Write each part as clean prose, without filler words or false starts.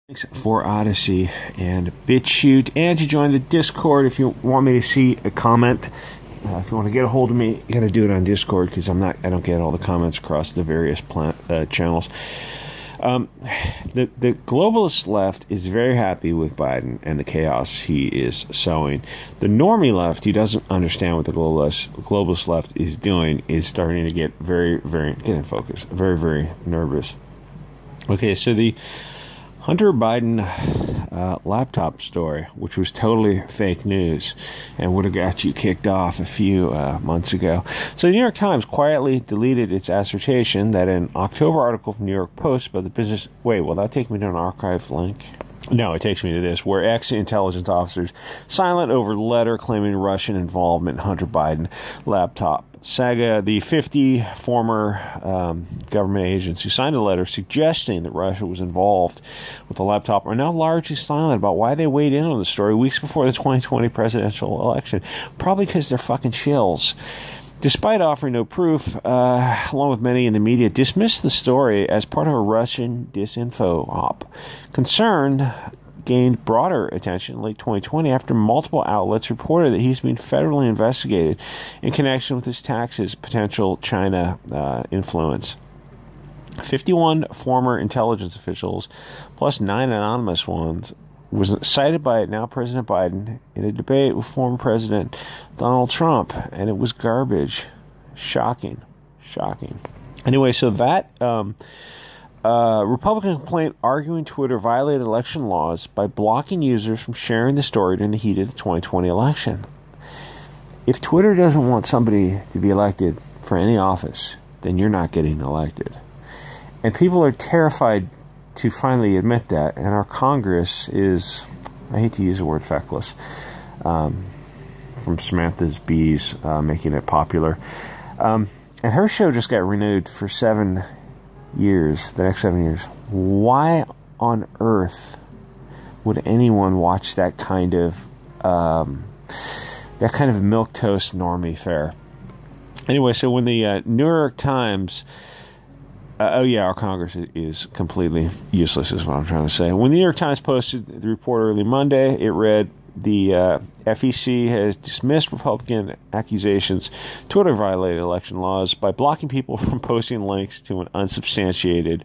Thanks for Odysee and BitChute, and to join the Discord if you want me to see a comment. If you want to get a hold of me, you got to do it on Discord because I don't get all the comments across the various channels. The globalist left is very happy with Biden and the chaos he is sowing. The normie left, who doesn't understand what the globalist left is doing, is starting to get very nervous. Okay, so the Hunter Biden laptop story, which was totally fake news and would have got you kicked off a few months ago. So the New York Times quietly deleted its assertion that an October article from New York Post about the business... Wait, will that take me to an archive link? No, it takes me to this, where ex-intelligence officers silent over letter claiming Russian involvement in Hunter Biden laptop saga. The 50 former government agents who signed a letter suggesting that Russia was involved with the laptop are now largely silent about why they weighed in on the story weeks before the 2020 presidential election. Probably because they're fucking shills. Despite offering no proof, along with many in the media, dismissed the story as part of a Russian disinfo op. Concern gained broader attention in late 2020 after multiple outlets reported that he's being federally investigated in connection with his taxes' potential China influence. 51 former intelligence officials, plus 9 anonymous ones, was cited by now President Biden in a debate with former President Donald Trump, and it was garbage. Shocking. Anyway, so that Republican complaint arguing Twitter violated election laws by blocking users from sharing the story during the heat of the 2020 election. If Twitter doesn't want somebody to be elected for any office, then you're not getting elected. And people are terrified to finally admit that, and our Congress is, I hate to use the word feckless, from Samantha's Bees, making it popular. And her show just got renewed for 7 years, the next 7 years. Why on earth would anyone watch that kind of milquetoast normie fare? Anyway, so when the New York Times... our Congress is completely useless, is what I'm trying to say. When the New York Times posted the report early Monday, it read, the FEC has dismissed Republican accusations Twitter violated election laws by blocking people from posting links to an unsubstantiated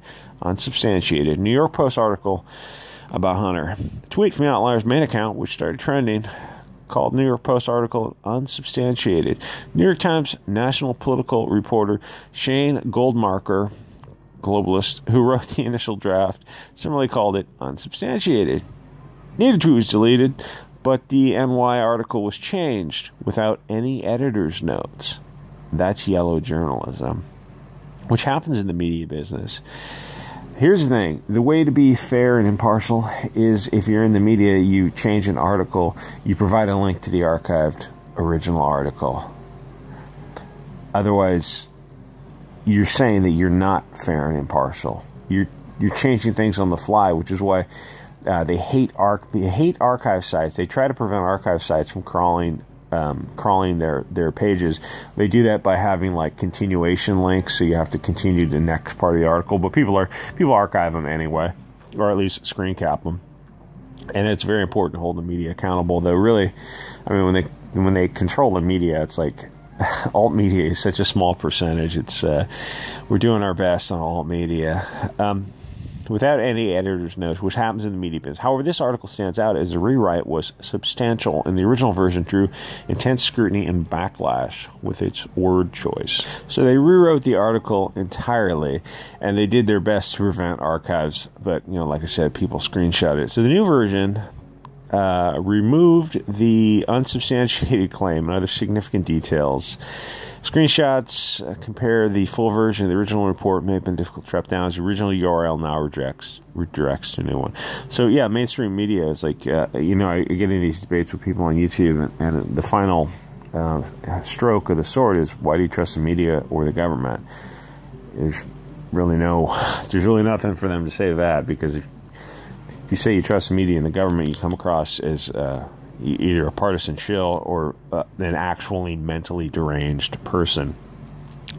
New York Post article about Hunter. A tweet from the Outlier's main account, which started trending, called New York Post article unsubstantiated. New York Times national political reporter Shane Goldmarker, globalist, who wrote the initial draft, similarly called it unsubstantiated. Neither tweet was deleted, but the NY article was changed without any editor's notes. That's yellow journalism, which happens in the media business. Here's the thing. The way to be fair and impartial is, if you're in the media, you change an article, you provide a link to the archived original article. Otherwise, you're saying that you're not fair and impartial. You're changing things on the fly, which is why they hate archive sites. They try to prevent archive sites from crawling their pages. They do that by having like continuation links, so you have to continue the next part of the article. But people archive them anyway, or at least screen cap them. And it's very important to hold the media accountable. Though really, I mean, when they control the media, it's like alt media is such a small percentage. It's we're doing our best on alt media. Without any editor's notes, which happens in the media business. However, this article stands out as the rewrite was substantial, and the original version drew intense scrutiny and backlash with its word choice. So they rewrote the article entirely, and they did their best to prevent archives, but, like I said, people screenshot it. So the new version removed the unsubstantiated claim and other significant details. Screenshots compare the full version of the original report. May have been difficult to track down. The original URL now redirects to a new one. So yeah, mainstream media is like, I get into these debates with people on YouTube, and the final stroke of the sword is, why do you trust the media or the government? There's really nothing for them to say to that, because if you say you trust the media and the government, you come across as either a partisan shill or an actually mentally deranged person.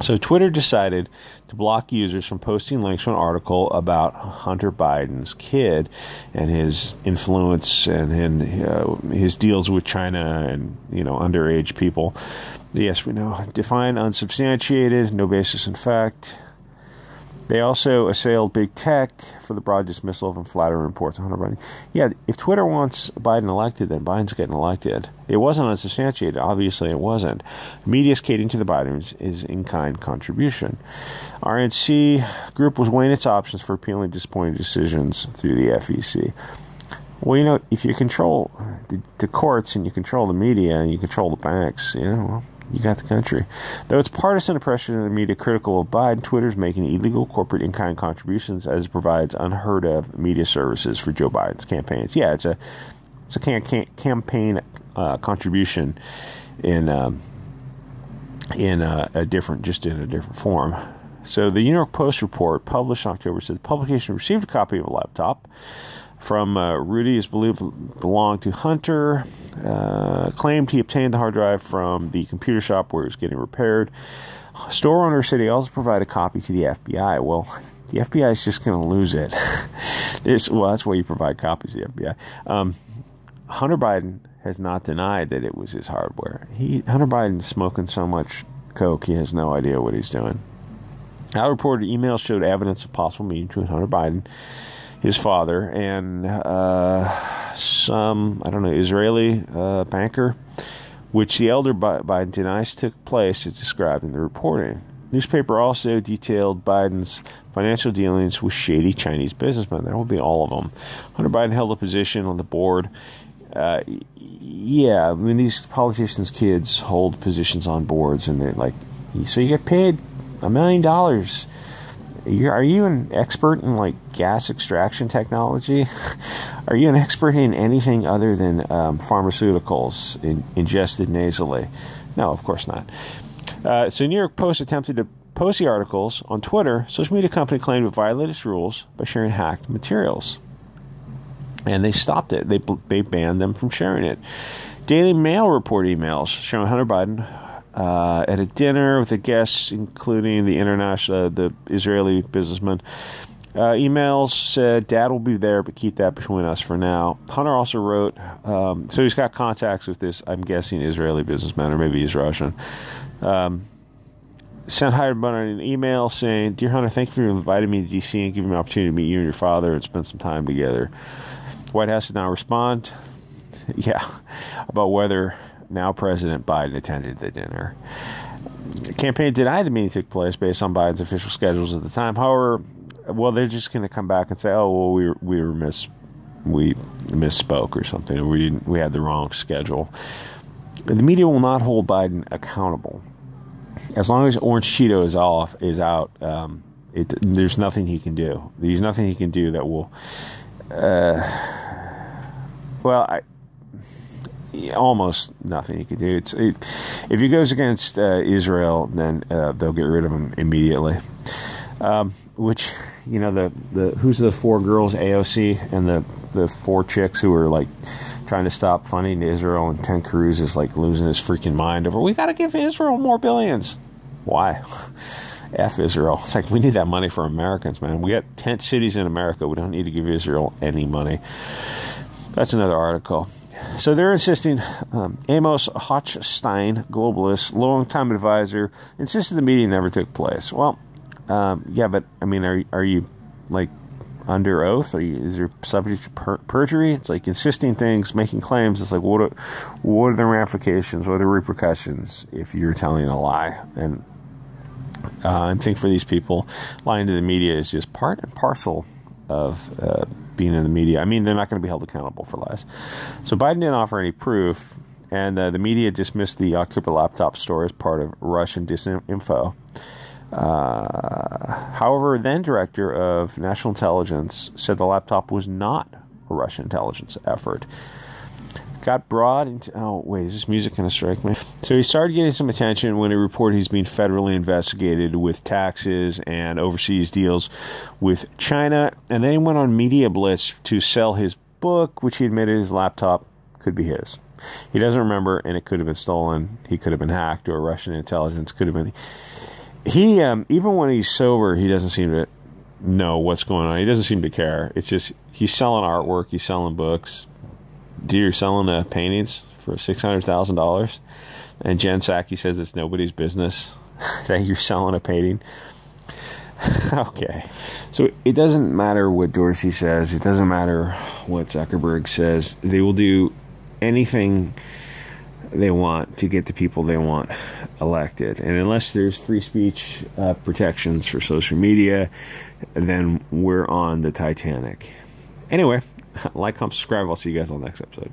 So Twitter decided to block users from posting links to an article about Hunter Biden's kid and his influence and his deals with China and, underage people. Yes, we know. Define unsubstantiated, no basis in fact. They also assailed big tech for the broad dismissal of unflattering reports on Hunter Biden. Yeah, if Twitter wants Biden elected, then Biden's getting elected. It wasn't unsubstantiated. Obviously, it wasn't. Media's catering to the Bidens is in-kind contribution. RNC group was weighing its options for appealing disappointing decisions through the FEC. Well, if you control the courts and you control the media and you control the banks, you got the country. Though it's partisan oppression in the media critical of Biden, Twitter's making illegal corporate in-kind contributions as it provides unheard of media services for Joe Biden's campaigns. Yeah, it's a campaign contribution in a different form. So the New York Post report published in October said the publication received a copy of a laptop from Rudy, is believed to belong to Hunter, claimed he obtained the hard drive from the computer shop where it was getting repaired. Store owner said he also provided a copy to the FBI. Well, the FBI is just going to lose it. That's why you provide copies to the FBI. Hunter Biden has not denied that it was his hardware. Hunter Biden is smoking so much coke, he has no idea what he's doing. Now, reported emails showed evidence of possible meeting between Hunter Biden, his father, and some, Israeli banker, which the elder Biden denies took place, as described in the reporting. Newspaper also detailed Biden's financial dealings with shady Chinese businessmen. There will be all of them. Hunter Biden held a position on the board. These politicians' kids hold positions on boards, and they're like, so you get paid $1 million. Are you an expert in gas extraction technology? Are you an expert in anything other than pharmaceuticals ingested nasally? No, of course not. So New York Post attempted to post the articles on Twitter. Social media company claimed it violated its rules by sharing hacked materials, and they stopped it. They banned them from sharing it. Daily Mail report emails showing Hunter Biden at a dinner with the guests, including the Israeli businessman. Emails said, "Dad will be there, but keep that between us for now." Hunter also wrote, so he's got contacts with this, I'm guessing, Israeli businessman, or maybe he's Russian. Sent Hunter Biden an email saying, "Dear Hunter, thank you for inviting me to D.C. and giving me an opportunity to meet you and your father and spend some time together." White House did not respond. About whether now President Biden attended the dinner. The campaign denied the meeting took place based on Biden's official schedules at the time. However, they're just going to come back and say, we misspoke or something, or we had the wrong schedule. The media will not hold Biden accountable. As long as Orange Cheeto is out, there's nothing he can do. There's nothing he can do that will almost nothing he could do. If he goes against Israel, then they'll get rid of him immediately. Which, who's the 4 girls, AOC, and the 4 chicks who were trying to stop funding to Israel, and Ted Cruz is losing his freaking mind over, we got to give Israel more billions. Why? F Israel. It's we need that money for Americans, man. We got tent cities in America. We don't need to give Israel any money. That's another article. So they're insisting, Amos Hochstein, globalist, longtime advisor, insisted the meeting never took place. Well, but, are you, under oath? Is there subject to perjury? It's insisting things, making claims. It's what are the ramifications? What are the repercussions if you're telling a lie? And I think for these people, lying to the media is just part and parcel of being in the media. They're not going to be held accountable for lies. So Biden didn't offer any proof, and the media dismissed the October laptop story as part of Russian disinfo. However, then Director of National Intelligence said the laptop was not a Russian intelligence effort. Got brought into... Oh, wait, is this music going to strike me? So he started getting some attention when he reported he's being federally investigated with taxes and overseas deals with China. And then he went on Media Blitz to sell his book, which he admitted his laptop could be his. He doesn't remember, and it could have been stolen. He could have been hacked, or Russian intelligence could have been... he even when he's sober, he doesn't seem to know what's going on. He doesn't seem to care. It's just he's selling artwork, he's selling books. Dude, you're selling paintings for $600,000, and Jen Psaki says it's nobody's business that you're selling a painting. Okay, so it doesn't matter what Dorsey says. It doesn't matter what Zuckerberg says. They will do anything they want to get the people they want elected. And unless there's free speech protections for social media, then we're on the Titanic. Anyway, like, comment, subscribe. I'll see you guys on the next episode.